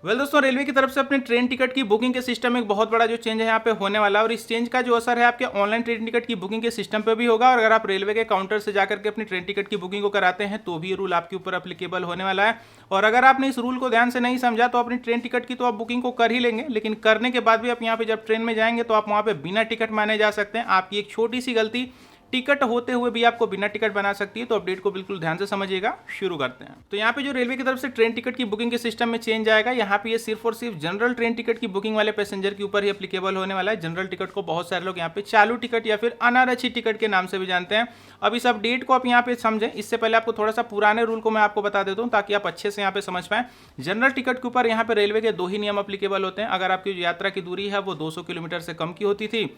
दोस्तों, रेलवे की तरफ से अपने ट्रेन टिकट की बुकिंग के सिस्टम में एक बहुत बड़ा जो चेंज है यहाँ पे होने वाला है और इस चेंज का जो असर है आपके ऑनलाइन ट्रेन टिकट की बुकिंग के सिस्टम पे भी होगा। और अगर आप रेलवे के काउंटर से जाकर के अपनी ट्रेन टिकट की बुकिंग को कराते हैं तो भी ये रूल आपके ऊपर अप्लीकेबल होने वाला है। और अगर आपने इस रूल को ध्यान से नहीं समझा तो अपनी ट्रेन टिकट की तो आप बुकिंग को कर ही लेंगे, लेकिन करने के बाद भी आप यहाँ पे जब ट्रेन में जाएंगे तो आप वहाँ पे बिना टिकट माने जा सकते हैं। आपकी एक छोटी सी गलती टिकट होते हुए भी आपको बिना टिकट बना सकती है। तो अपडेट को बिल्कुल ध्यान से समझिएगा। शुरू करते हैं। तो यहाँ पे जो रेलवे की तरफ से ट्रेन टिकट की बुकिंग के सिस्टम में चेंज आएगा, यहाँ पे ये सिर्फ और सिर्फ जनरल ट्रेन टिकट की बुकिंग वाले पैसेंजर के ऊपर ही एप्लीकेबल होने वाला है। जनरल टिकट को बहुत सारे लोग यहाँ पे चालू टिकट या फिर अनारक्षित टिकट के नाम से भी जानते हैं। अब इस अपडेट को आप यहाँ पे समझें, इससे पहले आपको थोड़ा सा पुराने रूल को मैं आपको बता देता हूँ ताकि आप अच्छे से यहाँ पे समझ पाएं। जनरल टिकट के ऊपर यहाँ पे रेलवे के दो ही नियम एप्लीकेबल होते हैं। अगर आपकी यात्रा की दूरी है वो 200 किलोमीटर से कम की होती थी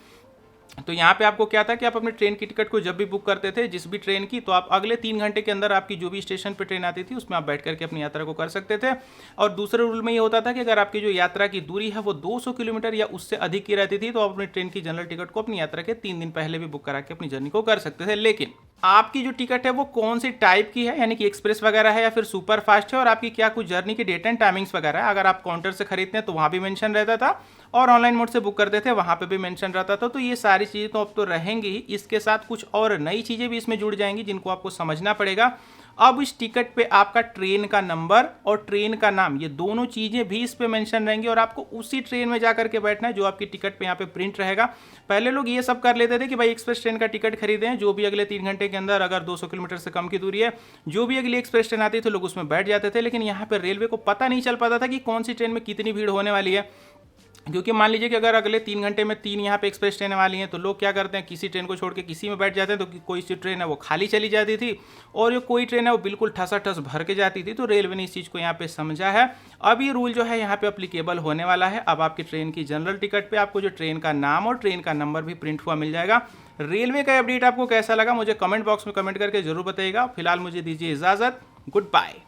तो यहाँ पे आपको क्या था कि आप अपने ट्रेन की टिकट को जब भी बुक करते थे जिस भी ट्रेन की, तो आप अगले 3 घंटे के अंदर आपकी जो भी स्टेशन पे ट्रेन आती थी उसमें आप बैठ करके अपनी यात्रा को कर सकते थे। और दूसरे रूल में ये होता था कि अगर आपकी जो यात्रा की दूरी है वो 200 किलोमीटर या उससे अधिक की रहती थी तो आप अपनी ट्रेन की जनरल टिकट को अपनी यात्रा के 3 दिन पहले भी बुक करा के अपनी जर्नी को कर सकते थे। लेकिन आपकी जो टिकट है वो कौन सी टाइप की है, यानी कि एक्सप्रेस वगैरह है या फिर सुपर फास्ट है, और आपकी क्या कुछ जर्नी की डेट एंड टाइमिंग्स वगैरह है। अगर आप काउंटर से खरीदते हैं तो वहाँ भी मेंशन रहता था और ऑनलाइन मोड से बुक करते थे वहाँ पे भी मेंशन रहता था। तो ये सारी चीज़ें तो अब तो रहेंगी ही, इसके साथ कुछ और नई चीज़ें भी इसमें जुड़ जाएंगी जिनको आपको समझना पड़ेगा। अब इस टिकट पे आपका ट्रेन का नंबर और ट्रेन का नाम, ये दोनों चीज़ें भी इस पे मेंशन रहेंगी और आपको उसी ट्रेन में जाकर के बैठना है जो आपकी टिकट पे यहाँ पे प्रिंट रहेगा। पहले लोग ये सब कर लेते थे कि भाई एक्सप्रेस ट्रेन का टिकट खरीदें जो भी अगले 3 घंटे के अंदर, अगर 200 किलोमीटर से कम की दूरी है, जो भी अगली एक्सप्रेस ट्रेन आती थी लोग उसमें बैठ जाते थे। लेकिन यहाँ पर रेलवे को पता नहीं चल पाता था कि कौन सी ट्रेन में कितनी भीड़ होने वाली है, क्योंकि मान लीजिए कि अगर अगले 3 घंटे में 3 यहाँ पे एक्सप्रेस ट्रेनें वाली हैं तो लोग क्या करते हैं, किसी ट्रेन को छोड़ के किसी में बैठ जाते हैं, तो कोई सी ट्रेन है वो खाली चली जाती थी और जो कोई ट्रेन है वो बिल्कुल ठसाठस भर के जाती थी। तो रेलवे ने इस चीज़ को यहाँ पे समझा है। अब ये रूल जो है यहाँ पे अप्लीकेबल होने वाला है। अब आपकी ट्रेन की जनरल टिकट पर आपको जो ट्रेन का नाम और ट्रेन का नंबर भी प्रिंट हुआ मिल जाएगा। रेलवे का अपडेट आपको कैसा लगा मुझे कमेंट बॉक्स में कमेंट करके जरूर बताइएगा। फिलहाल मुझे दीजिए इजाज़त, गुड बाय।